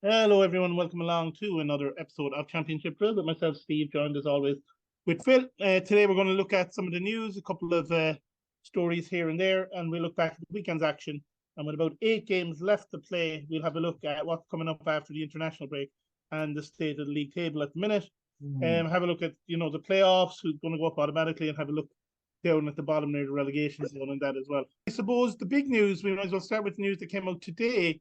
Hello, everyone. Welcome along to another episode of Championship Drill with myself, Steve, joined as always with Phil. Today, we're going to look at some of the news, a couple of stories here and there, and we'll look back at the weekend's action. And with about 8 games left to play, we'll have a look at what's coming up after the international break and the state of the league table at the minute. Have a look at the playoffs, who's going to go up automatically, and have a look down at the bottom near the relegation zone and that as well. I suppose the big news, we might as well start with the news that came out today.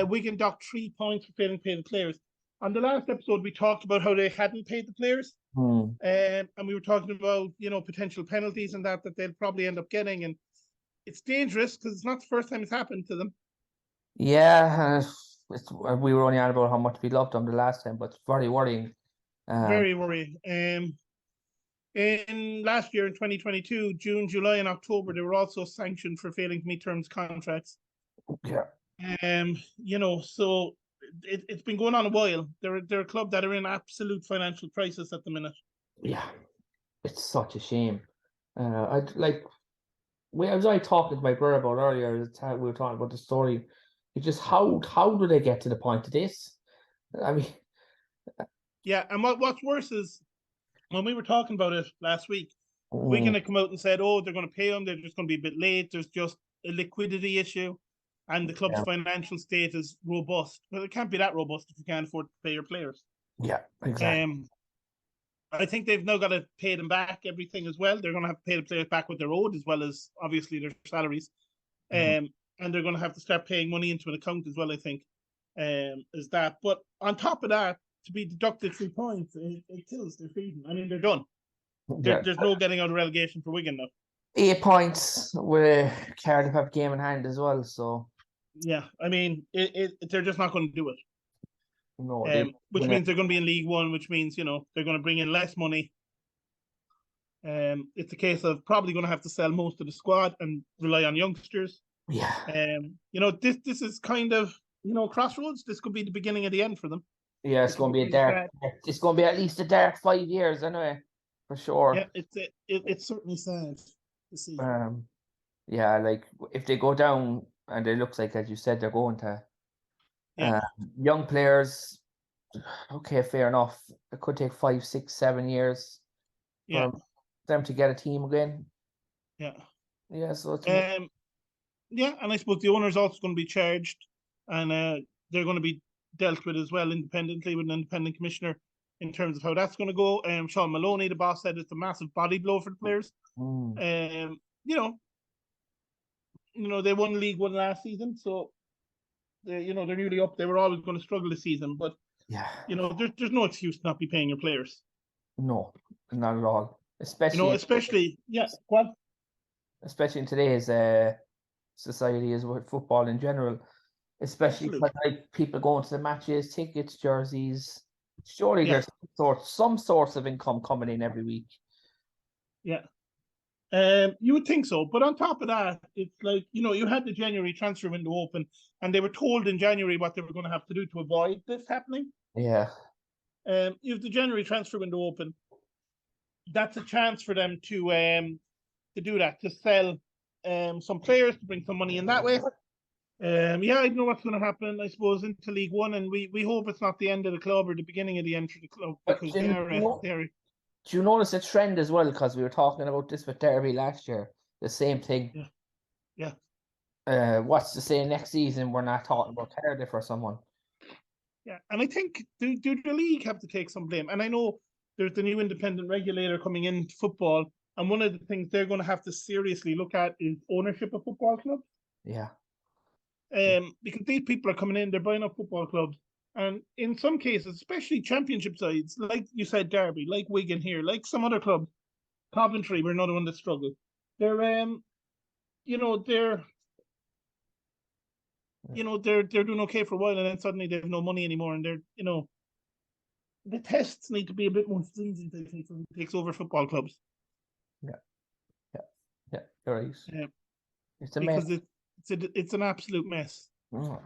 Wigan docked 3 points for failing to pay the players. On the last episode, we talked about how they hadn't paid the players. And we were talking about, potential penalties and that they'll probably end up getting. And it's dangerous because it's not the first time it's happened to them. Yeah, we were only on about how much we loved them the last time, but it's very worrying. Very worrying. In last year, in 2022, June, July, and October, they were also sanctioned for failing to meet terms of contracts. Yeah. So it's been going on a while. They're a club that are in absolute financial crisis at the minute. Yeah, it's such a shame. I was talking to my brother about earlier. We were talking about the story. It's just how do they get to the point of this? I mean, yeah. And what's worse is when we were talking about it last week, Wigan had come out and said, "Oh, they're going to pay them. They're just going to be a bit late. There's just a liquidity issue." And the club's financial state is robust. Well, it can't be that robust if you can't afford to pay your players. Yeah, exactly. I think they've now got to pay them back everything as well. They're going to have to pay the players back what they're owed, as well as obviously their salaries. And they're going to have to start paying money into an account as well, I think, is that. But on top of that, to be deducted 3 points, it kills their season. I mean, they're done. There's no getting out of relegation for Wigan now. 8 points with Cardiff have game in hand as well, so... Yeah, I mean, they're just not going to do it. No, which means they're going to be in League One, which means, they're going to bring in less money. It's a case of probably going to have to sell most of the squad and rely on youngsters. Yeah. This is kind of, crossroads. This could be the beginning of the end for them. Yeah, it's going to be a dark... It's going to be at least a dark 5 years anyway, for sure. Yeah, it's certainly sad to see. Yeah, like, if they go down... And it looks like, as you said, they're going to young players. Okay, fair enough. It could take 5, 6, 7 years for them to get a team again. Yeah. Yeah, so it's... and I suppose the owner's also going to be charged, and they're going to be dealt with as well independently with an independent commissioner in terms of how that's going to go. Sean Maloney, the boss, said it's a massive body blow for the players. They won League One last season, so they're newly up. They were always going to struggle this season, but there's no excuse to not be paying your players. No, not at all. Especially in today's society as with football in general. Especially because people going to the matches, tickets, jerseys. Surely there's some source of income coming in every week. Yeah. You would think so, but on top of that, it's like, you had the January transfer window open, and they were told in January what they were going to have to do to avoid this happening. Yeah. You have the January transfer window open. That's a chance for them to do that, to sell some players, to bring some money in that way. I don't know what's going to happen, I suppose, into League One, and we hope it's not the end of the club or the beginning of the end for the club, because they're Do you notice a trend as well? Because we were talking about this with Derby last year. The same thing. Yeah. What's to say next season we're not talking about Cardiff or someone? Yeah, and I think do the league have to take some blame? And I know there's the new independent regulator coming into football, and one of the things they're going to have to seriously look at is ownership of football clubs. Yeah. Because these people are coming in, they're buying up football clubs. And in some cases, especially championship sides, like you said, Derby, like Wigan here, like some other clubs, Coventry, we're another one that struggle. They're doing okay for a while, and then suddenly they have no money anymore, and the tests need to be a bit more stringent, I think, when it takes over football clubs. Yeah, you're right. It's a because mess. It's an absolute mess. Oh.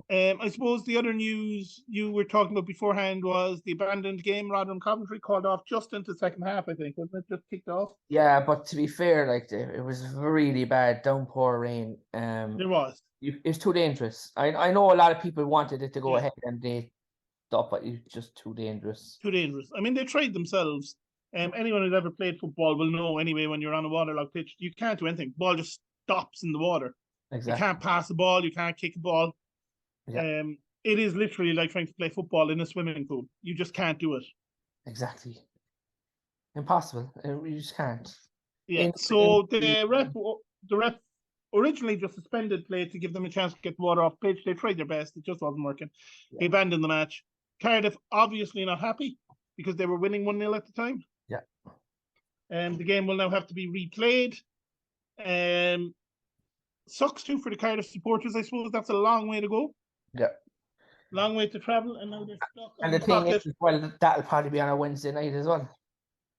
I suppose the other news you were talking about beforehand was the abandoned game. Rotherham Coventry called off just into the second half, I think. Wasn't it just kicked off? Yeah, but to be fair, like it was really bad downpour rain. There was. it's too dangerous. I know a lot of people wanted it to go Yeah. ahead and they thought, but it's just too dangerous. Too dangerous. I mean, they tried themselves. Anyone who's ever played football will know anyway, when you're on a waterlogged pitch, you can't do anything. Ball just stops in the water. You Exactly. can't pass the ball. You can't kick a ball. Yeah. It is literally like trying to play football in a swimming pool. You just can't do it. Exactly. Impossible. You just can't. Yeah. So the ref originally just suspended play to give them a chance to get the water off pitch. They tried their best. It just wasn't working. Yeah. They abandoned the match. Cardiff obviously not happy because they were winning 1-0 at the time. Yeah. And the game will now have to be replayed. Sucks too for the Cardiff supporters. I suppose that's a long way to go. Yeah. Long way to travel, and now they're stuck. And the thing is, well, that'll probably be on a Wednesday night as well.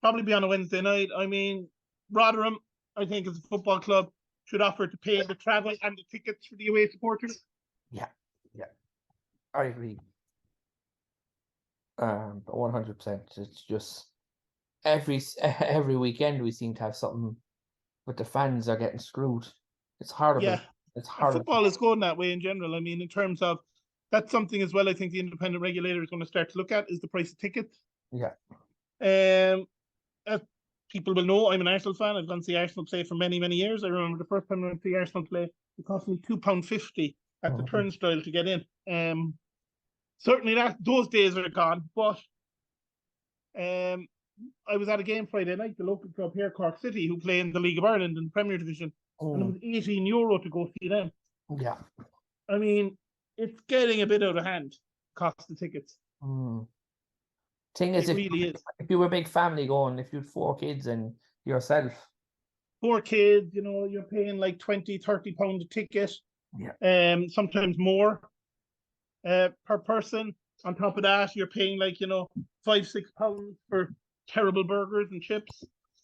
Probably be on a Wednesday night. I mean, Rotherham, I think, as a football club, should offer to pay the travel and the tickets for the away supporters. Yeah. I agree. 100%. It's just every weekend we seem to have something, but the fans are getting screwed. It's horrible. Yeah, it's horrible. Football is going that way in general. I mean, in terms of that's something as well. I think the independent regulator is going to start to look at is the price of tickets. Yeah. As people will know, I'm an Arsenal fan. I've gone to see Arsenal play for many, many years. I remember the first time I went to see Arsenal play, it cost me £2.50 at the turnstile to get in. Certainly those days are gone, but I was at a game Friday night, the local club here, Cork City, who play in the League of Ireland in the Premier Division, and it was €18 to go see them. Yeah. I mean, it's getting a bit out of hand, cost the tickets. Thing is, it really is. If you were a big family going, if you had 4 kids and yourself. 4 kids, you're paying like £20-30 a ticket. Yeah. Sometimes more per person. On top of that, you're paying like, £5-6 for terrible burgers and chips.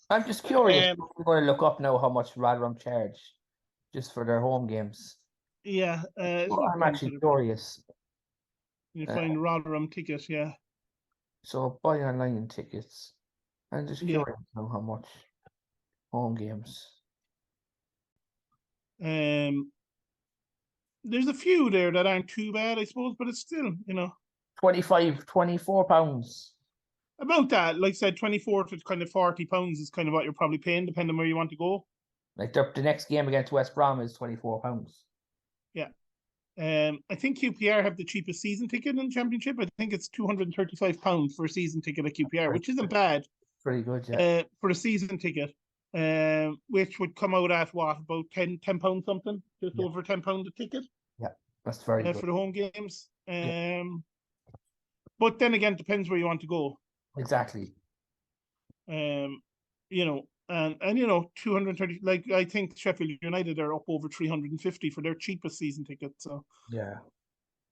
I'm just curious. I'm going to look up now how much Rotherham charge just for their home games. Yeah. I'm actually curious. You find Rotherham tickets, yeah. So buy online tickets. I'm just curious now how much home games. There's a few there that aren't too bad, I suppose, but it's still, £24. About that, like I said, 24 to kind of £40 is kind of what you're probably paying, depending on where you want to go. Like the next game against West Brom is £24. Yeah. I think QPR have the cheapest season ticket in the Championship. I think it's £235 for a season ticket at QPR, which isn't bad. Pretty good, yeah. For a season ticket, which would come out at what, about £10 something, just over £10 a ticket. Yeah, that's very good for the home games. But then again, it depends where you want to go. Exactly. And 230. Like I think Sheffield United are up over 350 for their cheapest season ticket. So yeah.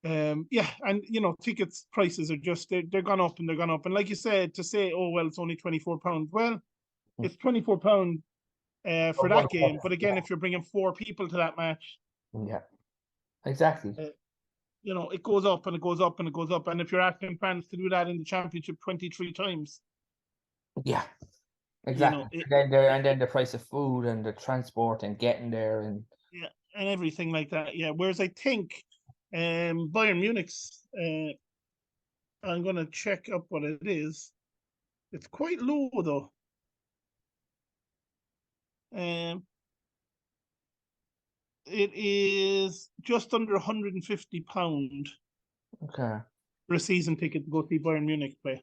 And tickets prices are just they're gone up and they're gone up. And like you said, to say, oh well, it's only £24. Well, it's £24 for that game. But again, if you're bringing 4 people to that match, yeah, exactly. It goes up and it goes up and it goes up. And if you're asking fans to do that in the Championship 23 times, yeah, exactly. And then the price of food and the transport and getting there and everything like that. Yeah. Whereas I think Bayern Munich's, I'm going to check up what it is. It's quite low though. It is just under £150. Okay. For a season ticket to go see Bayern Munich play.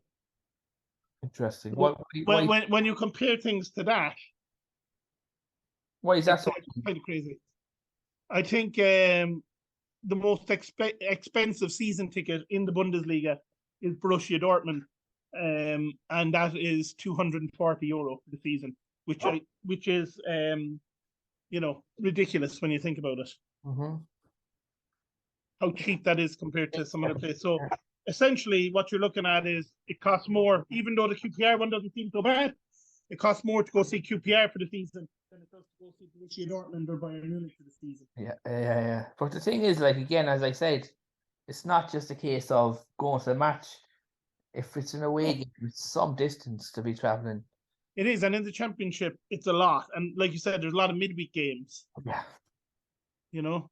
Interesting. When you compare things to that, why is that so kind of crazy? I think the most expensive season ticket in the Bundesliga is Borussia Dortmund, and that is €240 for the season, which is ridiculous when you think about it. How cheap that is compared to some other place. So essentially, what you're looking at is it costs more, even though the QPR one doesn't seem so bad. It costs more to go see QPR for the season than it does to go see Borussia Dortmund or Bayern Munich for the season. Yeah. But the thing is, like again, as I said, it's not just a case of going to the match. If it's an away game, it's some distance to be traveling. It is, and in the Championship, it's a lot. And like you said, there's a lot of midweek games. Yeah. you know.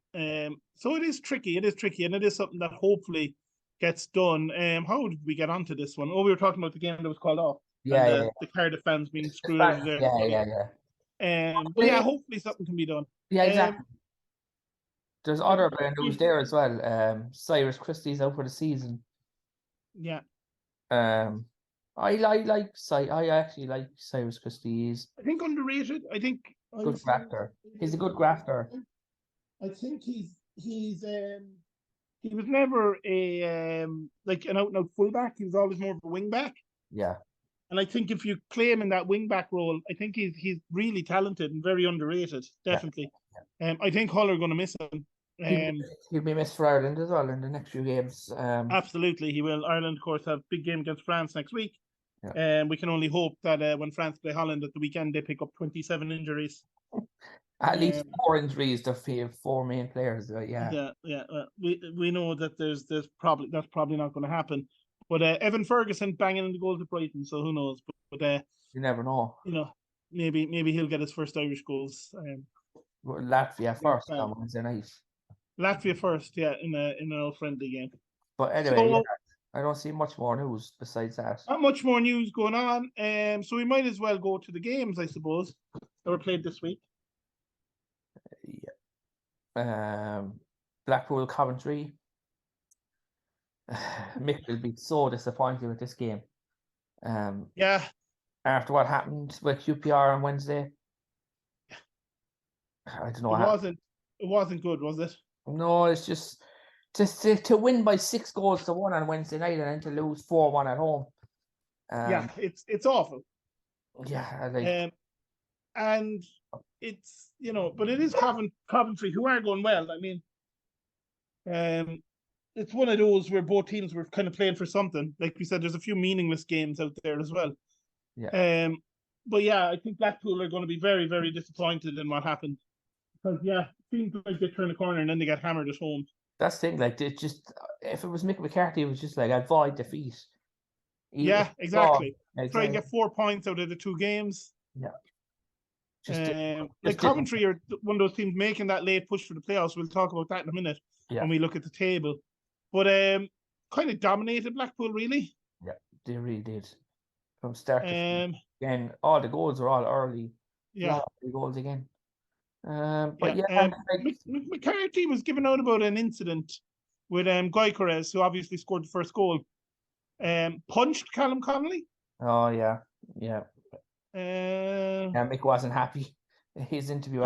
So it is tricky. It is tricky, and it is something that hopefully gets done. How did we get onto this one? Oh, we were talking about the game that was called off, and Yeah, yeah, the Cardiff fans being the screwed out of fans, their yeah, money. yeah, yeah. But yeah, hopefully something can be done. Yeah, Um, exactly. There's I other think bit of news there as well. Cyrus Christie's out for the season. yeah, Um, I actually like Cyrus Christie. He's I think underrated. I think a I good would say grafter. He's a good grafter. I think he was never a like an out and out fullback. He was always more of a wing back. Yeah, And I think if you play him in that wing back role, I think he's really talented and very underrated. yeah. Definitely. I think Hull are going to miss him. He'll be, Um, he'll be missed for Ireland as well in the next few games. Absolutely, he will. Ireland, of course, have a big game against France next week. Yeah. We can only hope that when France play Holland at the weekend, they pick up 27 injuries. At least Um, 4 injuries to four main players. Yeah, yeah. We know that there's probably that's probably not going to happen. But Evan Ferguson banging in the goals at Brighton, so who knows? But you never know. you know, maybe he'll get his first Irish goals. Latvia first on Wednesday night. Latvia first, yeah, in an old friendly game. But anyway, yeah, I don't see much more news besides that. Not much more news going on. So we might as well go to the games, I suppose, that were played this week. Yeah. Blackpool Coventry. Mick will be so disappointed with this game. Yeah. After what happened with QPR on Wednesday. I don't know. It wasn't good, was it? No, it's just to win by 6 goals to 1 on Wednesday night and then to lose 4-1 at home. Yeah, it's awful. Yeah, and it's but it is Coventry who are going well. I mean, it's one of those where both teams were kind of playing for something. Like we said, there's a few meaningless games out there as well. Yeah. But yeah, I think Blackpool are going to be very, very disappointed in what happened. Because yeah, it seems like they turn the corner and then they get hammered at home. That's the thing. Like, it just if it was Mick McCarthy, it was just like avoid defeat. Yeah, exactly. Try and get 4 points out of the 2 games. Yeah. Like Coventry are one of those teams making that late push for the playoffs. We'll talk about that in a minute when we look at the table. But kind of dominated Blackpool, really. Yeah, they really did. From start to finish. Again, all the goals are all early. Yeah. The goals again. McCarthy was giving out about an incident with Gyökeres, who obviously scored the first goal. Punched Callum Connolly. Oh yeah. Mick wasn't happy. His interview.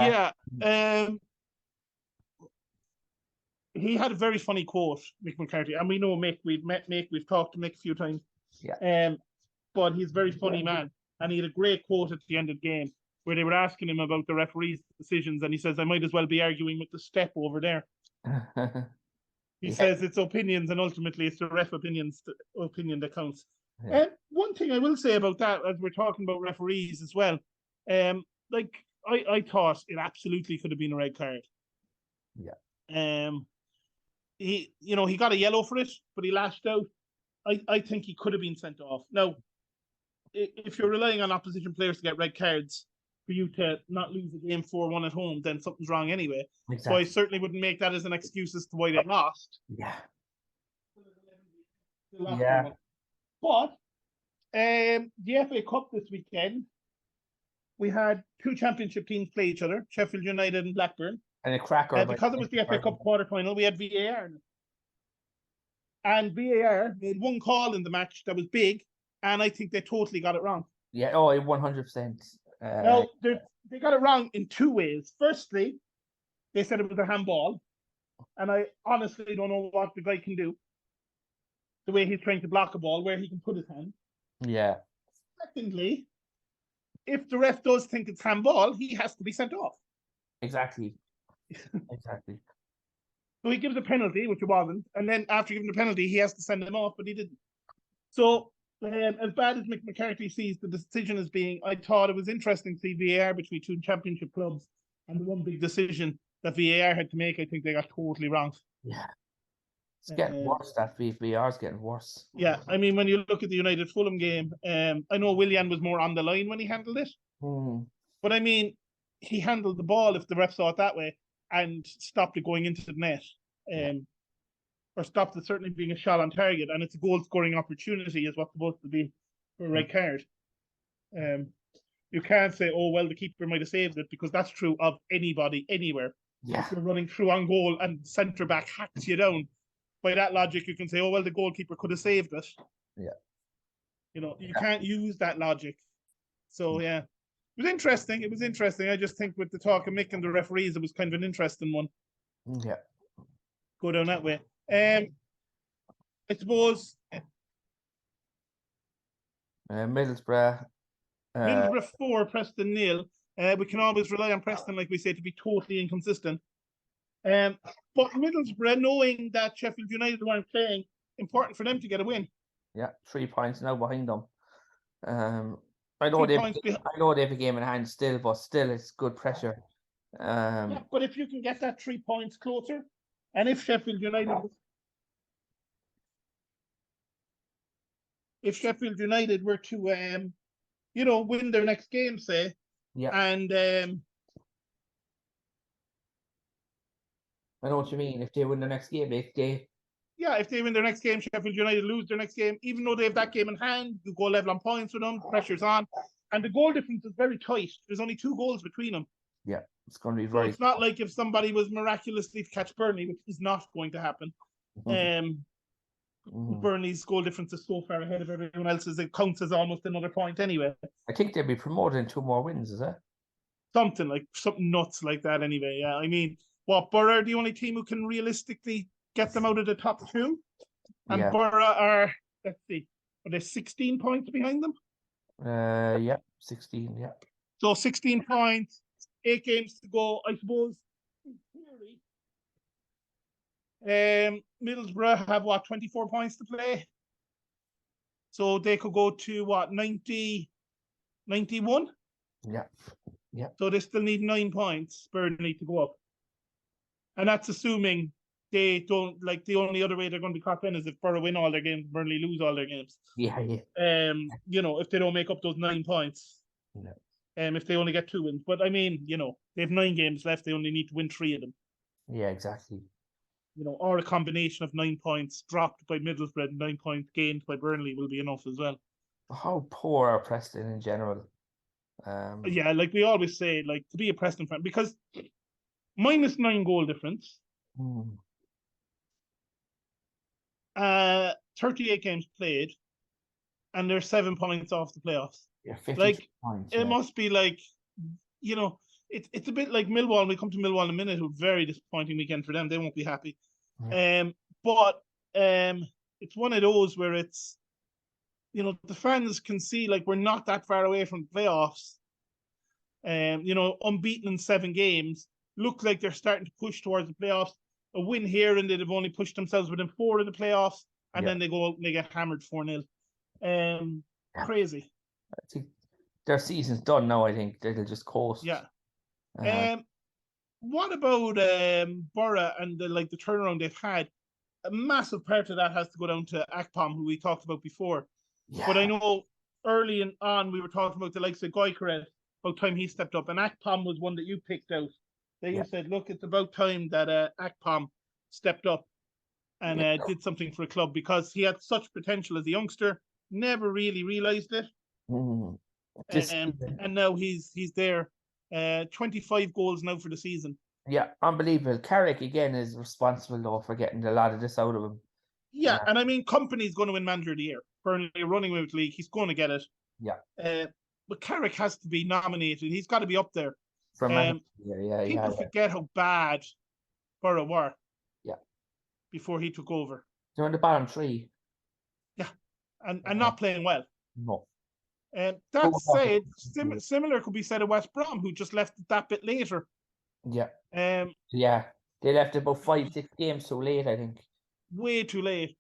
He had a very funny quote, Mick McCarthy, and we know Mick. We've met Mick. We've talked to Mick a few times. Yeah. But he's a very funny man, and he had a great quote at the end of the game where they were asking him about the referee's decisions, and he says, "I might as well be arguing with the step over there." He says it's opinions, and ultimately it's the ref opinion that counts. Yeah. One thing I will say about that, as we're talking about referees as well, like I thought it absolutely could have been a red card. Yeah. He got a yellow for it, but he lashed out. I think he could have been sent off. Now, if you're relying on opposition players to get red cards for you to not lose a game 4-1 at home, then something's wrong anyway. Exactly. So I certainly wouldn't make that as an excuse as to why they lost. Yeah. But the FA Cup this weekend, we had 2 championship teams play each other, Sheffield United and Blackburn. And a cracker. Because it was the FA Cup quarter-final, we had VAR. And VAR made one call in the match that was big, and I think they totally got it wrong. Yeah, 100%. Now, they got it wrong in 2 ways. Firstly, they said it was a handball, and I honestly don't know what the guy can do. The way he's trying to block a ball, where he can put his hand. Yeah. Secondly, if the ref does think it's handball, he has to be sent off. Exactly. So he gives a penalty, which it wasn't, and then after giving the penalty, he has to send him off, but he didn't. So, as bad as Mick McCarthy sees the decision as being, I thought it was interesting to see VAR between 2 championship clubs, and the one big decision that VAR had to make, I think they got totally wrong. Yeah. It's getting worse. That VAR is getting worse. Yeah, I mean, when you look at the United Fulham game, I know Willian was more on the line when he handled it. But I mean, he handled the ball if the ref saw it that way. and stopped it going into the net. Or stopped it certainly being a shot on target, and it's a goal scoring opportunity is what's supposed to be for a red card. You can't say, oh well, the keeper might have saved it, because that's true of anybody anywhere. Yeah. If you're running through on goal and centre back hacks you down, by that logic you can say, oh well, the goalkeeper could have saved it. Yeah. You can't use that logic. So yeah, it was interesting. It was interesting. I just think with the talk of Mick and the referees, it was kind of an interesting one. Yeah. Go down that way. I suppose Middlesbrough. Middlesbrough 4, Preston 0. We can always rely on Preston, like we say, to be totally inconsistent. But Middlesbrough, knowing that Sheffield United weren't playing, important for them to get a win. Yeah, 3 points now behind them. I know they have a game in hand still, but still it's good pressure. But if you can get that 3 points closer, and if Sheffield United were to win their next game, say, and I know what you mean. If they win the next game, if they win their next game, Sheffield United lose their next game, even though they have that game in hand, you go level on points with them, the pressure's on, and the goal difference is very tight. There's only 2 goals between them. Yeah, it's going to be very. So it's not like if somebody was miraculously to catch Burnley, which is not going to happen. Burnley's goal difference is so far ahead of everyone else's, it counts as almost another point anyway. I think they'll be promoted in 2 more wins, is it? Something nuts like that anyway. Yeah, I mean, Borough are the only team who can realistically get them out of the top 2, and Borough are, let's see, are they 16 points behind them? 16. Yeah. So 16 points, 8 games to go, I suppose. In theory, Middlesbrough have 24 points to play, so they could go to 90, 91. Yeah. So they still need 9 points. Burnley to go up, and that's assuming they don't, like, the only other way they're going to be caught in is if Borough win all their games, Burnley lose all their games. Yeah. If they don't make up those 9 points. If they only get 2 wins. But I mean, they have 9 games left, they only need to win 3 of them. Yeah, exactly. Or a combination of 9 points dropped by Middlesbrough and 9 points gained by Burnley will be enough as well. How poor are Preston in general? Like we always say, like, to be a Preston fan, because -9 goal difference, 38 games played, and they're 7 points off the playoffs. Yeah, 50 like points. It must be like, it's a bit like Millwall. We come to Millwall in a minute. A very disappointing weekend for them. They won't be happy. But it's one of those where it's, the fans can see, like, we're not that far away from the playoffs. Unbeaten in 7 games, look like they're starting to push towards the playoffs. A win here, and they'd have only pushed themselves within 4 of the playoffs, and then they go out and they get hammered 4-0. Crazy. I think their season's done now. I think they'll just coast. Yeah. What about Borough and the turnaround they've had? A massive part of that has to go down to Akpom, who we talked about before. Yeah. But I know early on we were talking about the likes of Gyökeres, about time he stepped up, and Akpom was one that you picked out. That you said, look, it's about time that Akpom stepped up and did something for a club, because he had such potential as a youngster, never really realised it. And now he's there. 25 goals now for the season. Yeah, unbelievable. Carrick again is responsible though for getting a lot of this out of him. Yeah, and I mean, Company's going to win Manager of the Year. Burnley running with the league, he's going to get it. Yeah. But Carrick has to be nominated. He's got to be up there. For people forget how bad Borough were. Yeah. Before he took over. They're in the bottom 3. Yeah, and not playing well. No. That said, similar could be said of West Brom, who just left that bit later. Yeah. They left about 5-6 games too late, I think. Way too late.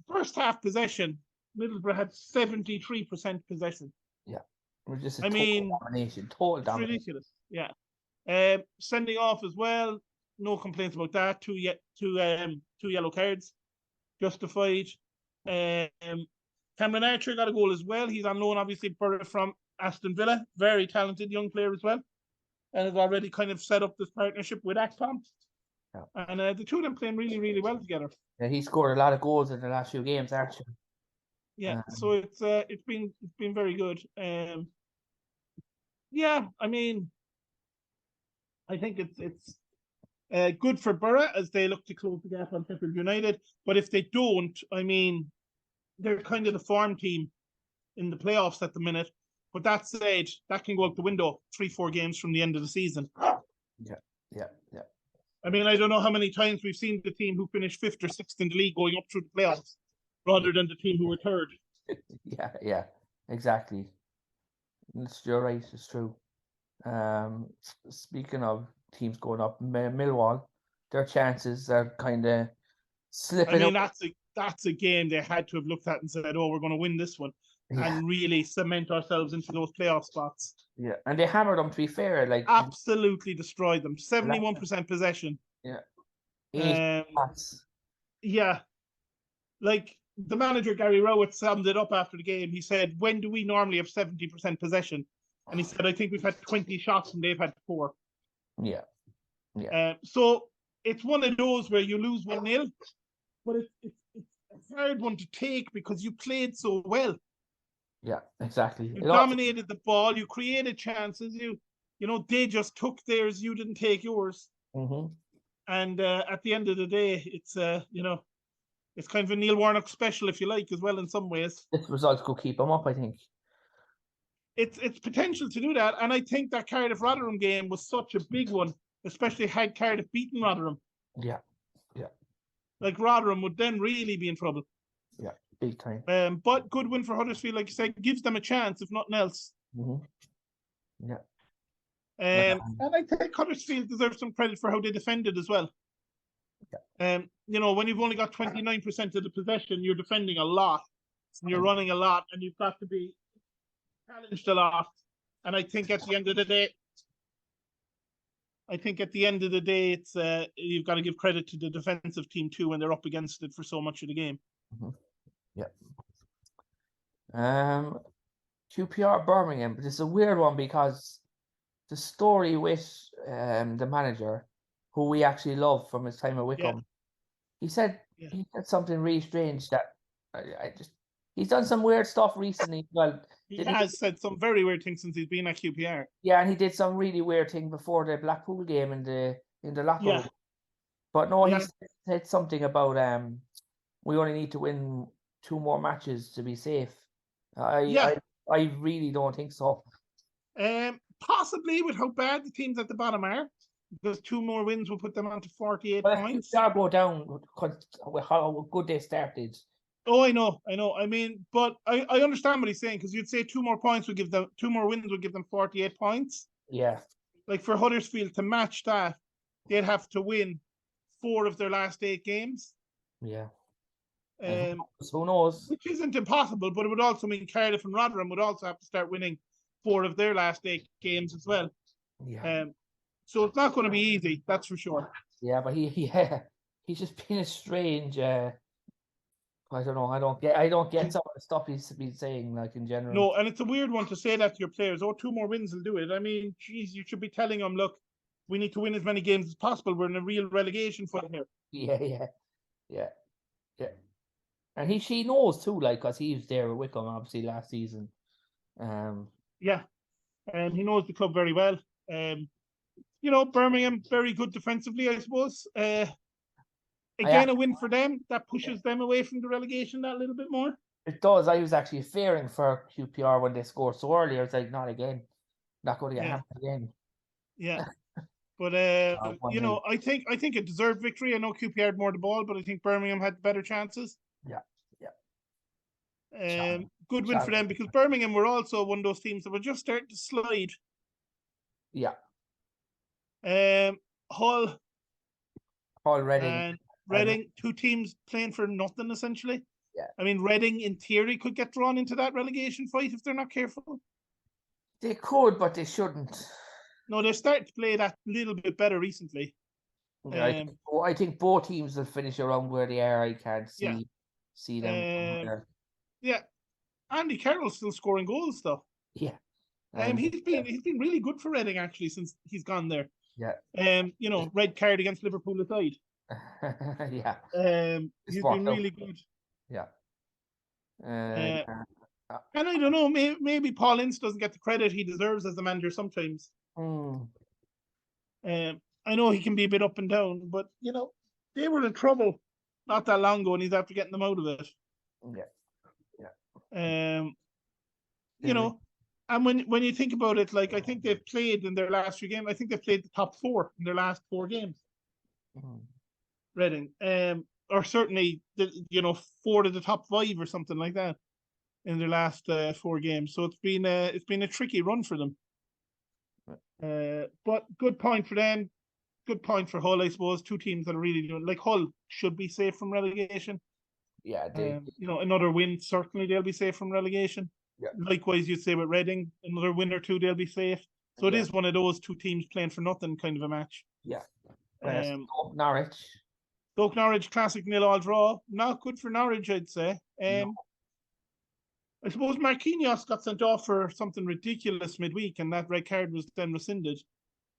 First half possession, Middlesbrough had 73% possession. Yeah. We're just total domination. Ridiculous. Yeah. Sending off as well. No complaints about that. Two yellow cards. Justified. Cameron Archer got a goal as well. He's on loan, obviously, from Aston Villa. Very talented young player as well. and has already kind of set up this partnership with Acton. Yeah. And the two of them playing really, really well together. Yeah, he scored a lot of goals in the last few games, actually. Yeah, so it's been very good. Yeah, I mean, I think it's good for Borough as they look to close the gap on Sheffield United. But if they don't, I mean, they're kind of the form team in the playoffs at the minute. But that said, that can go out the window 3-4 games from the end of the season. Yeah. I mean, I don't know how many times we've seen the team who finished 5th or 6th in the league going up through the playoffs rather than the team who were 3rd. Yeah, exactly. You're right, it's true. Speaking of teams going up, Millwall, their chances are kind of slipping. I mean, that's a game they had to have looked at and said, "Oh, we're going to win this one," and really cement ourselves into those playoff spots. Yeah, and they hammered them. To be fair, like absolutely destroyed them. 71% possession. Yeah, 8 shots. Yeah, like the manager Gary Rowett summed it up after the game. He said, "When do we normally have 70% possession?" And he said, "I think we've had 20 shots and they've had 4." Yeah. So it's one of those where you lose 1-0, but it's a hard one to take because you played so well. Yeah, exactly. You dominated the ball. You created chances. You know, they just took theirs. You didn't take yours. Mm-hmm. And at the end of the day, it's you know, it's kind of a Neil Warnock special, if you like, as well in some ways. This result could keep them up, I think. It's potential to do that, and I think that Cardiff Rotherham game was such a big one, especially had Cardiff beaten Rotherham. Yeah. Like Rotherham would then really be in trouble. Yeah, big time. But good win for Huddersfield, like you said, gives them a chance, if nothing else. Mm-hmm. Yeah. And I think Huddersfield deserves some credit for how they defended as well. Yeah. You know, when you've only got 29% of the possession, you're defending a lot, and you're running a lot, and you've got to be challenged a lot. And I think at the end of the day, it's you've got to give credit to the defensive team too when they're up against it for so much of the game. Mm-hmm. Yeah. QPR Birmingham, but it's a weird one because the story with the manager, who we actually love from his time at Wigan, he said something really strange that he's done some weird stuff recently. Well, he has said some very weird things since he's been at QPR. Yeah, and he did some really weird thing before the Blackpool game in the locker room. But no, he said something about we only need to win 2 more matches to be safe. I really don't think so. Possibly with how bad the teams at the bottom are, because 2 more wins will put them on to 48 points. If go down with how good they started. Oh, I know. I mean, but I understand what he's saying, because you'd say 2 more points would give them 2 more wins would give them 48 points. Yeah. Like for Huddersfield to match that, they'd have to win 4 of their last 8 games. Yeah. Who knows? Which isn't impossible, but it would also mean Cardiff and Rotherham would also have to start winning 4 of their last 8 games as well. Yeah. So it's not going to be easy, that's for sure. Yeah, but he's just been a strange. I don't know. I don't get some of the stuff he's been saying, like in general. No, and it's a weird one to say that to your players. Oh, 2 more wins will do it. I mean, geez, you should be telling them, look, we need to win as many games as possible. We're in a real relegation fight here. Yeah. And she knows too, like, because he was there with Wickham obviously last season. Yeah, and he knows the club very well. You know, Birmingham very good defensively, I suppose. Again, a win for them that pushes them away from the relegation that little bit more. It does. I was actually fearing for QPR when they scored so early. I was like, not again, not going to get happened again. Yeah, but you know, I think it deserved victory. I know QPR had more the ball, but I think Birmingham had better chances. Yeah. Good win for them, because Birmingham were also one of those teams that were just starting to slide. Yeah. Hull, Reading. And Reading, 2 teams playing for nothing essentially. Yeah. I mean, Reading in theory could get drawn into that relegation fight if they're not careful. They could, but they shouldn't. No, they're starting to play that little bit better recently. I think both teams will finish around where they are. I can't see them. Yeah. Andy Carroll's still scoring goals though. Yeah. And He's been really good for Reading actually since he's gone there. yeah, Red card against Liverpool aside. yeah, it's He's been worked out. really good. Yeah. Uh, Uh, and I don't know, maybe Paul Ince doesn't get the credit he deserves as a manager sometimes. mm, I know he can be a bit up and down, but they were in trouble not that long ago, and he's after getting them out of it. yeah, Um, you yeah. know, and when you think about it, like I think they've played in their last 3 games. I think they've played the top 4 in their last 4 games. Mm. Reading, or certainly 4 of the top 5 or something like that in their last 4 games. So it's been a tricky run for them. But good point for them. Good point for Hull, I suppose. 2 teams that are really doing, like, Hull should be safe from relegation. Yeah, Another win, certainly they'll be safe from relegation. Yeah. Likewise, you'd say with Reading, another win or 2, they'll be safe. So it is one of those 2 teams playing for nothing kind of a match. Yeah. Norwich, classic 0-0 draw. Not good for Norwich, I'd say. No. I suppose Marquinhos got sent off for something ridiculous midweek, and that red card was then rescinded.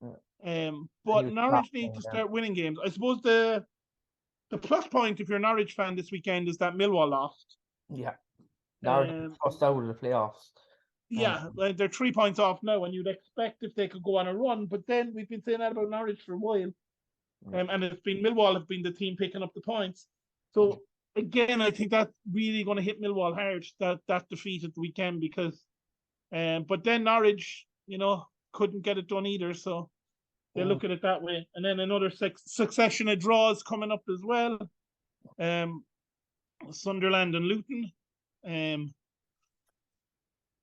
But Norwich need to start winning games. I suppose the plus point if you're a Norwich fan this weekend is that Millwall lost. Yeah. Norwich crossed out of the playoffs. Yeah, they're 3 points off now, and you'd expect if they could go on a run. But then we've been saying that about Norwich for a while, and it's been Millwall have been the team picking up the points. So again, I think that's really going to hit Millwall hard, that defeat at the weekend, because, but then Norwich, couldn't get it done either. So they look at it that way, and then another succession of draws coming up as well. Sunderland and Luton.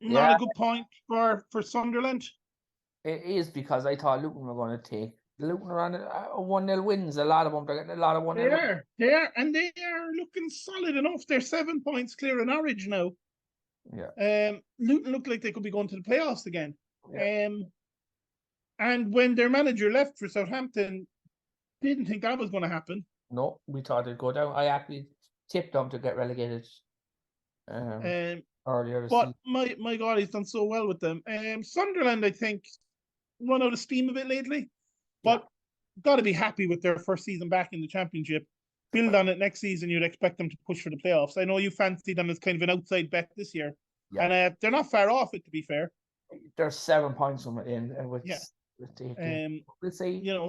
Not a good point for Sunderland. It is, because I thought Luton were going to take. Luton are on a 1-0 wins. A lot of them. They're getting a lot of 1-0 wins. They are, and they are looking solid enough. They're 7 points clear in Norwich now. Yeah. Luton look like they could be going to the playoffs again. Yeah. And when their manager left for Southampton, didn't think that was going to happen. No, we thought it'd go down. I actually tipped them to get relegated. Earlier. But my God, he's done so well with them. Sunderland, I think, run out of steam a bit lately, but got to be happy with their first season back in the Championship. Build on it next season. You'd expect them to push for the playoffs. I know you fancy them as kind of an outside bet this year, and they're not far off it, to be fair. They're 7 points from it in, and we'll see.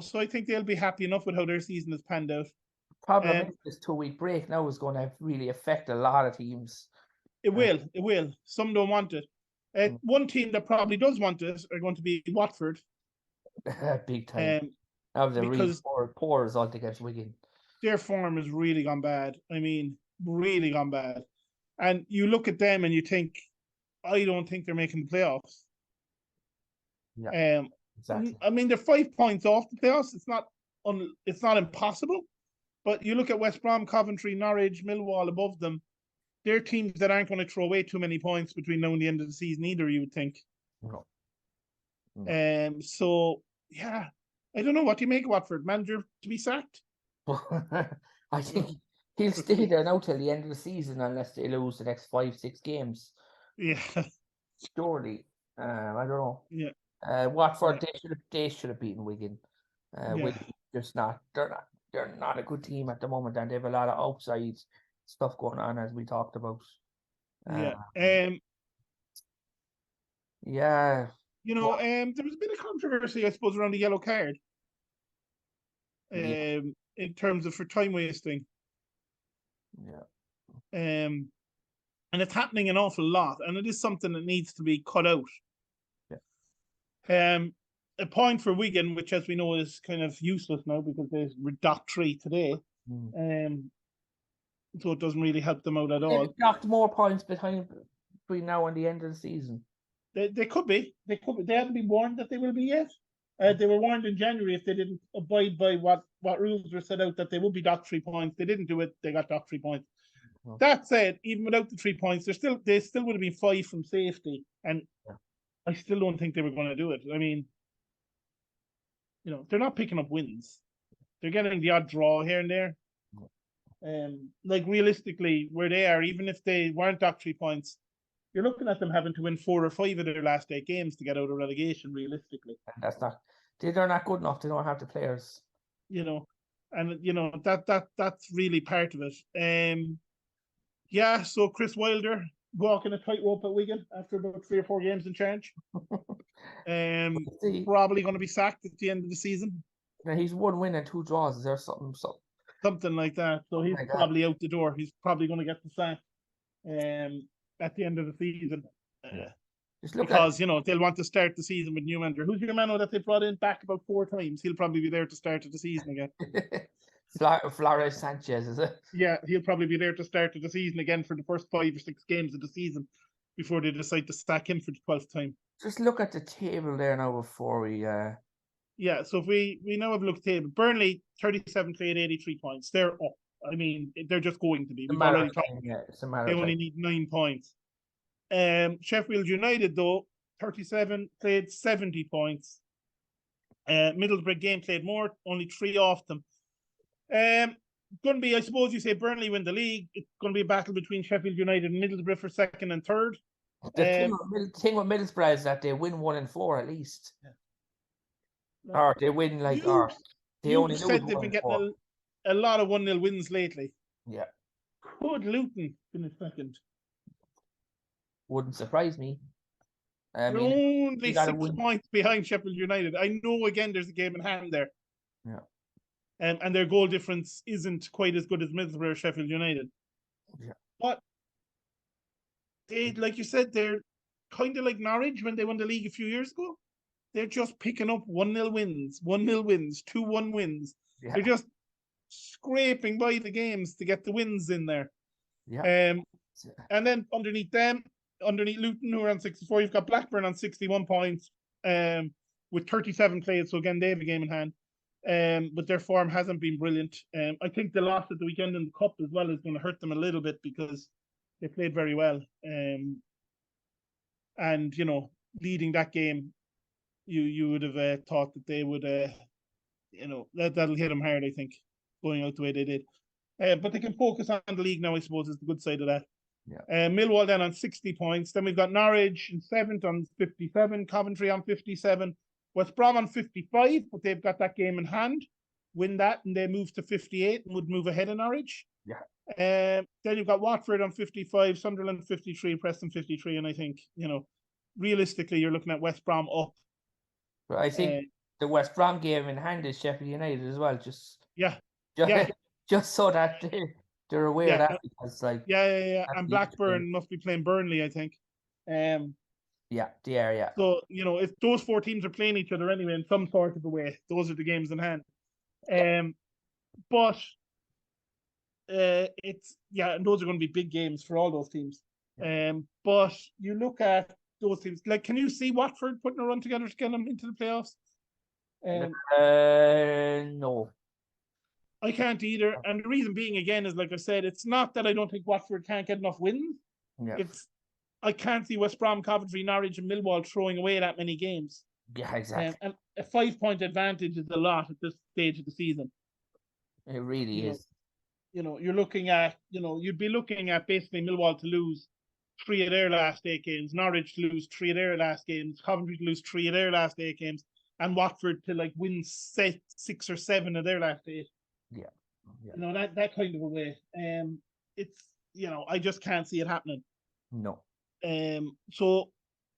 So I think they'll be happy enough with how their season has panned out. Problem is this 2-week break now is going to really affect a lot of teams. It will. Some don't want it. One team that probably does want it are going to be Watford. Big time. That was a really poor result against Wigan. Their form has really gone bad. I mean, really gone bad. And you look at them and you think, I don't think they're making the playoffs. Yeah, exactly. I mean, they're 5 points off the playoffs. It's not impossible. But you look at West Brom, Coventry, Norwich, Millwall above them. They're teams that aren't going to throw away too many points between now and the end of the season either, you would think. No. So, yeah, I don't know what you make of Watford. Manager to be sacked? I think he'll stay there now till the end of the season unless they lose the next 5-6 games. Yeah. Surely. I don't know. Yeah. Watford, they should have beaten Wigan. Wigan just not. They're not a good team at the moment, and they have a lot of outside stuff going on, as we talked about. Yeah. Yeah. There was a bit of controversy, I suppose, around the yellow card. In terms of for time wasting. Yeah. And it's happening an awful lot, and it is something that needs to be cut out. Yeah. A point for Wigan, which, as we know, is kind of useless now because they docked 3 today. So it doesn't really help them out at all. They've docked more points between now and the end of the season. They could be. They haven't been warned that they will be yet. They were warned in January if they didn't abide by what rules were set out that they would be docked 3 points. They didn't do it. They got docked 3 points. Oh. That said, even without the 3 points, they still would have been 5 from safety, and I still don't think they were going to do it. I mean, they're not picking up wins. They're getting the odd draw here and there. Like realistically, where they are, even if they weren't docked 3 points, you're looking at them having to win 4 or 5 of their last 8 games to get out of relegation, realistically. And they're not good enough. They don't have the players. And that's really part of it. Yeah, so Chris Wilder walking a tightrope at Wigan after about 3 or 4 games in charge. Probably going to be sacked at the end of the season. Now he's 1 win and 2 draws. Is there something? Something like that. So he's probably out the door. He's probably going to get the sack at the end of the season. Because they'll want to start the season with new manager. Who's your man that they brought in back about 4 times? He'll probably be there to start the season again. Flores Sanchez, is it? Yeah, he'll probably be there to start the season again for the first 5 or 6 games of the season before they decide to sack him for the 12th time. Just look at the table there now before we. Yeah, so if we now have a look at the table, Burnley 37 played 83 points. They're up. I mean, they're just going to be. We've already talked. They only need 9 points. Sheffield United though 37 played 70 points. Middlesbrough game played more, only 3 off them. Going to be, I suppose you say Burnley win the league. It's going to be a battle between Sheffield United and Middlesbrough for 2nd and 3rd. The thing with Middlesbrough is that they win 1 and 4 at least. Yeah. Or they win they only said they've been getting a lot of 1-0 wins lately. Yeah. Could Luton finish 2nd? Wouldn't surprise me. They're only 6 points behind Sheffield United. I know again there's a game in hand there. Yeah. And their goal difference isn't quite as good as Middlesbrough or Sheffield United. Yeah. But they, like you said, they're kind of like Norwich when they won the league a few years ago. They're just picking up 1-0 wins, 1-0 wins, 2-1 wins. Yeah. They're just scraping by the games to get the wins in there. Yeah. And then underneath Luton, who are on 64, you've got Blackburn on 61 points with 37 played. So again, they have a game in hand. But their form hasn't been brilliant. I think the loss at the weekend in the cup as well is going to hurt them a little bit because they played very well. And leading that game, you would have thought that they would, that'll hit them hard. I think going out the way they did. But they can focus on the league now, I suppose, is the good side of that. Yeah. Millwall then on 60 points. Then we've got Norwich in 7th on 57, Coventry on 57. West Brom on 55, but they've got that game in hand. Win that, and they move to 58 and would move ahead of Norwich. Yeah. Then you've got Watford on 55, Sunderland 53, Preston 53, and I think realistically you're looking at West Brom up. But I think the West Brom game in hand is Sheffield United as well. Just so that they're aware of that because and Blackburn must be playing Burnley, I think. Yeah, they are, yeah. So, if those 4 teams are playing each other anyway in some sort of a way, those are the games in hand. But and those are going to be big games for all those teams. But you look at those teams, like, can you see Watford putting a run together to get them into the playoffs? No. I can't either. And the reason being, again, is like I said, it's not that I don't think Watford can't get enough wins. Yeah. I can't see West Brom, Coventry, Norwich, and Millwall throwing away that many games. Yeah, exactly. And a 5-point advantage is a lot at this stage of the season. It really is. You're looking at, you'd be looking at basically Millwall to lose 3 of their last 8 games, Norwich to lose 3 of their last games, Coventry to lose 3 of their last 8 games, and Watford to win 6 or 7 of their last 8. Yeah. That kind of a way. It's I just can't see it happening. No. So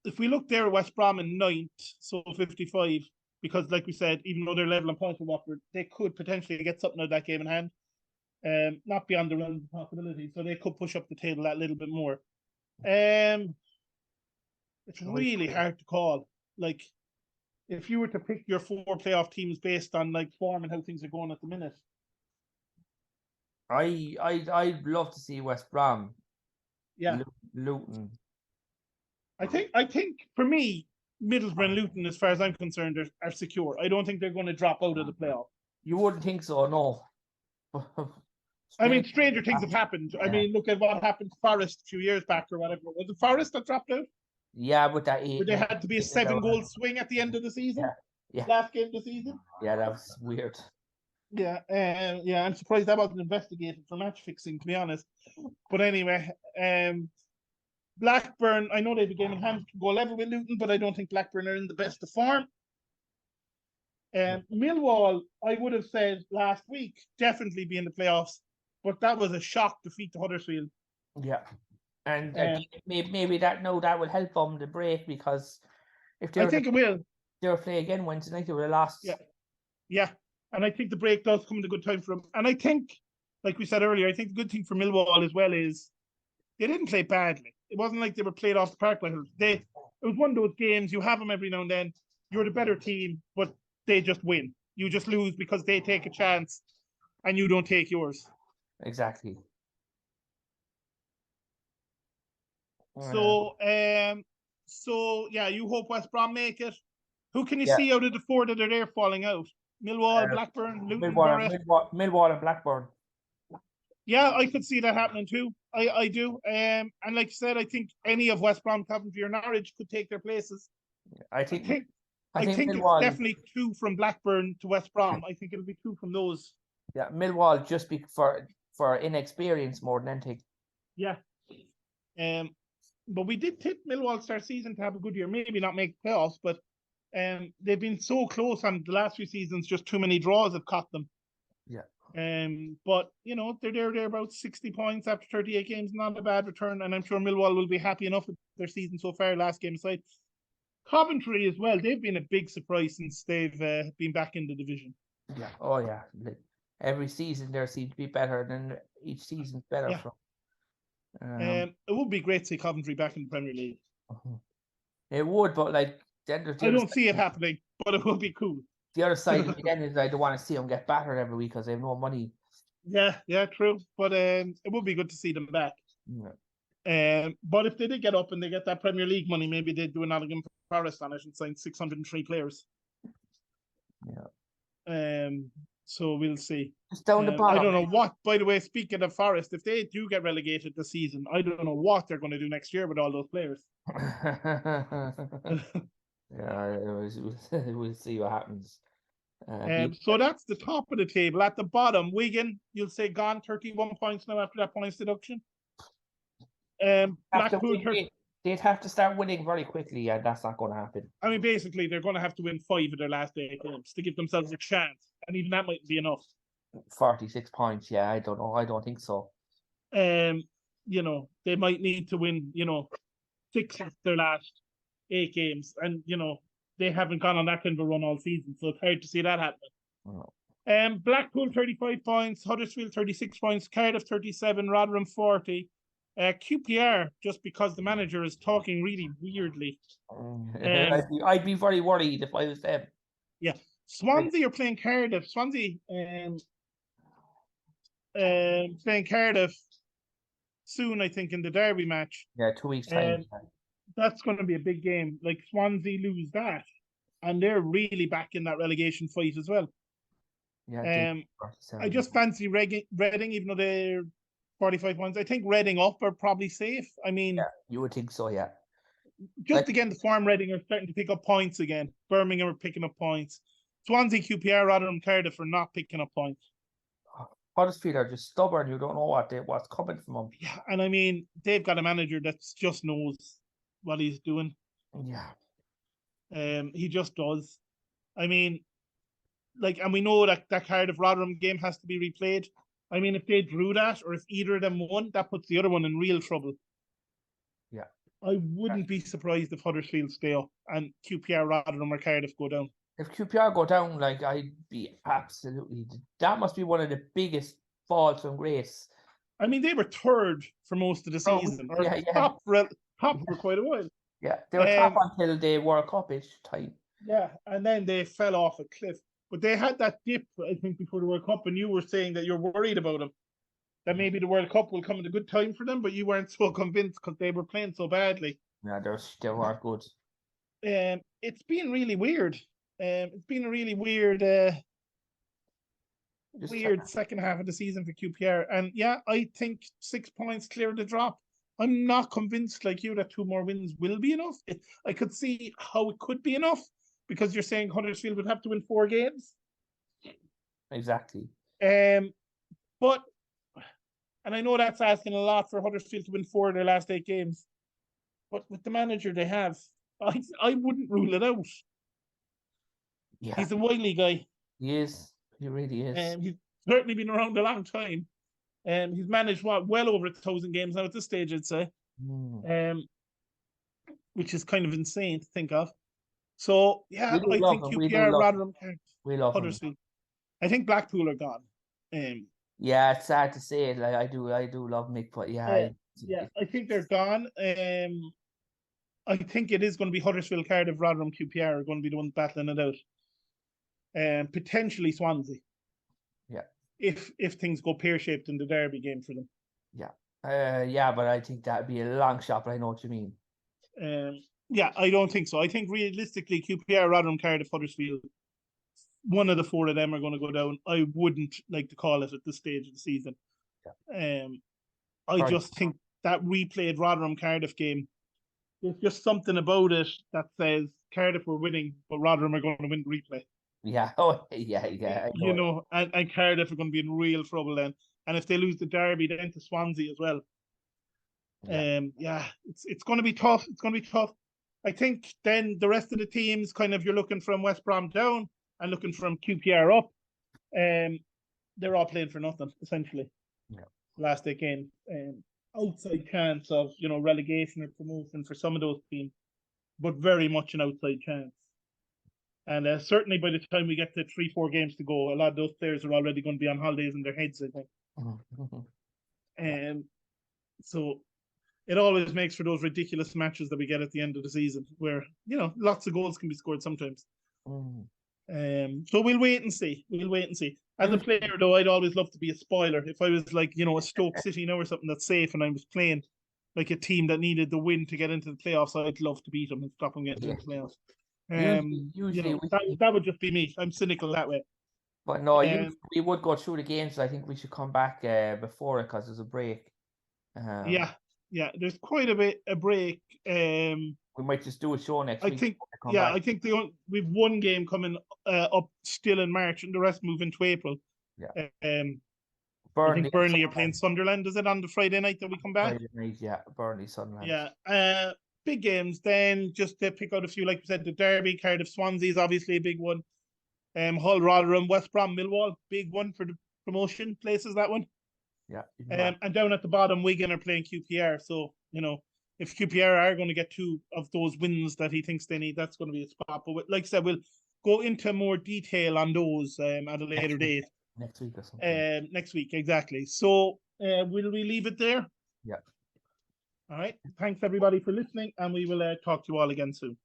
if we look there at West Brom in 9th, so 55, because like we said, even though they're level on points with Watford, they could potentially get something out of that game in hand. Not beyond the realm of possibility, so they could push up the table that little bit more. It's really hard to call. Like, if you were to pick your 4 playoff teams based on form and how things are going at the minute, I'd love to see West Brom. Yeah. Luton. I think for me, Middlesbrough and Luton, as far as I'm concerned, are secure. I don't think they're going to drop out of the playoff. You wouldn't think so, no. I mean, stranger things have happened. Yeah. I mean, look at what happened to Forest a few years back or whatever. Was it Forest that dropped out? Yeah, but that where they had to be a 7-goal swing at the end of the season. Yeah. Last game of the season. Yeah, that was weird. Yeah, I'm surprised that wasn't investigated for match fixing, to be honest. But anyway, Middlesbrough, 55 Blackburn, I know they have a game in hand to go level with Luton, but I don't think Blackburn are in the best of form. Millwall, I would have said last week, definitely be in the playoffs, but that was a shock defeat to Huddersfield. Yeah. And I think maybe that will help them to break, because if they I think it will. They were playing again Wednesday night, they would have lost. Yeah. And I think the break does come at a good time for them. And I think, like we said earlier, I think the good thing for Millwall as well is they didn't play badly. It wasn't like they were played off the park. It was one of those games, you have them every now and then. You're the better team, but they just win. You just lose because they take a chance and you don't take yours. Exactly. So you hope West Brom make it. Who can you see out of the four that are there falling out? Millwall, Blackburn, Luton, Millwall and Blackburn. Yeah, I could see that happening too. I do. And like I said, I think any of West Brom, Coventry, or Norwich could take their places. I think Millwall, it's definitely two from Blackburn to West Brom. I think it'll be two from those. Yeah, Millwall just be for inexperience more than anything. Yeah. But we did tip Millwall start season to have a good year. Maybe not make playoffs, but they've been so close on the last few seasons. Just too many draws have caught them. Yeah. But they're about 60 points after 38 games. Not a bad return, and I'm sure Millwall will be happy enough with their season so far. Last game aside, Coventry as well. They've been a big surprise since they've been back in the division. Yeah. Oh yeah. Every season there seems to be better than each season's better. Yeah. It would be great to see Coventry back in the Premier League. It would, but I don't see it happening, but it would be cool. The other side of it again is I don't want to see them get battered every week because they have no money. Yeah, true. But it would be good to see them back. Yeah. But if they did get up and they get that Premier League money, maybe they'd do another game for Forest on it and sign 603 players. Yeah. So we'll see. Just down the bottom. I don't know what, by the way, speaking of Forest, if they do get relegated this season, I don't know what they're going to do next year with all those players. Yeah, we'll see what happens. So that's the top of the table. At the bottom, Wigan, you'll say gone, 31 points now after that points deduction. Blackpool, they'd have to start winning very quickly, and that's not going to happen. I mean, basically, they're going to have to win 5 of their last 8 games to give themselves a chance, and even that might be enough. 46 points, yeah, I don't know. I don't think so. They might need to win, 6 of their last 8 games, and they haven't gone on that kind of a run all season, so it's hard to see that happening. Oh. Blackpool 35 points, Huddersfield 36 points, Cardiff 37, Rotherham 40. QPR, just because the manager is talking really weirdly. I'd be very worried if I was them. Yeah. Swansea are playing Cardiff. Swansea playing Cardiff soon, I think, in the derby match. Yeah, 2 weeks' time. That's going to be a big game. Like, Swansea lose that, and they're really back in that relegation fight as well. Yeah. I just fancy Reading, even though they're 45 points. I think Reading up are probably safe. I mean, yeah, you would think so, yeah. Just again, the form Reading are starting to pick up points again. Birmingham are picking up points. Swansea, QPR, Rotherham, Cardiff are not picking up points. Huddersfield are just stubborn. You don't know what's coming from them. Yeah, and I mean, they've got a manager that just knows what he's doing. Yeah. He just does. I mean, and we know that Cardiff Rotherham game has to be replayed. I mean, if they drew that, or if either of them won, that puts the other one in real trouble. Yeah. I wouldn't be surprised if Huddersfield stay up and QPR, Rotherham, or Cardiff go down. If QPR go down, I'd be absolutely... That must be one of the biggest falls from grace. I mean, they were third for most of the season. Top for quite a while. Yeah, they were top until the World Cup-ish time. Yeah, and then they fell off a cliff. But they had that dip, I think, before the World Cup, and you were saying that you're worried about them. That maybe the World Cup will come at a good time for them, but you weren't so convinced because they were playing so badly. Yeah, they weren't good. It's been really weird. It's been a really weird second half of the season for QPR. And yeah, I think 6 points clear the drop. I'm not convinced like you that 2 more wins will be enough. I could see how it could be enough, because you're saying Huddersfield would have to win 4 games. Exactly. But, and I know that's asking a lot for Huddersfield to win 4 of their last 8 games. but with the manager they have, I wouldn't rule it out. Yeah, He's a wily guy, he is. He really is. and he's certainly been around a long time. He's managed well over 1,000 games now at this stage, I'd say. Mm. Which is kind of insane to think of. So We yeah, do I love think him. We do QPR love rather him. than We love him. Huddersfield. I think Blackpool are gone. Yeah, it's sad to say it. Like I do love Mick, but yeah, Yeah, I think they're gone. I think it is going to be Huddersfield, Cardiff, Rotherham, QPR are going to be the ones battling it out. Potentially Swansea. Yeah. If things go pear shaped in the derby game for them. Yeah. Yeah, but I think that'd be a long shot, but I know what you mean. Yeah, I don't think so. I think realistically QPR, Rotherham, Cardiff, Huddersfield, one of the four of them are going to go down. I wouldn't like to call it at this stage of the season. Yeah. I just think that replayed Rotherham Cardiff game, there's just something about it that says Cardiff were winning, but Rotherham are going to win the replay. Yeah. Oh, yeah. You know, and Cardiff are going to be in real trouble then. And if they lose the derby, then to Swansea as well. Yeah, it's going to be tough. It's going to be tough. I think then the rest of the teams, kind of, you're looking from West Brom down and looking from QPR up. They're all playing for nothing essentially. Yeah. Last weekend, outside chance of relegation or promotion for some of those teams, but very much an outside chance. And certainly by the time we get to 3-4 games to go, a lot of those players are already going to be on holidays in their heads, I think. So it always makes for those ridiculous matches that we get at the end of the season where, lots of goals can be scored sometimes. So we'll wait and see. As a player, though, I'd always love to be a spoiler. If I was like, a Stoke City now or something that's safe and I was playing like a team that needed the win to get into the playoffs, I'd love to beat them and stop them getting into the playoffs. Usually that would just be me. I'm cynical that way. But no, we would go through the games. I think we should come back before it because there's a break. Yeah, there's quite a break. We might just do a show next week. I think we've one game coming up still in March, and the rest move into April. Yeah. I think Burnley are playing Sunderland. Is it on the Friday night that we come back? Friday night, yeah. Burnley, Sunderland. Yeah. Big games. Then just to pick out a few, like we said, the derby, Cardiff, Swansea is obviously a big one. Hull, Rotherham, West Brom, Millwall, big one for the promotion places. That one. Yeah. And down at the bottom, Wigan are playing QPR. So if QPR are going to get two of those wins that he thinks they need, that's going to be a spot. But like I said, we'll go into more detail on those at a later date. Next week or something. Next week, exactly. So will we leave it there? Yeah. All right. Thanks everybody for listening, and we will talk to you all again soon.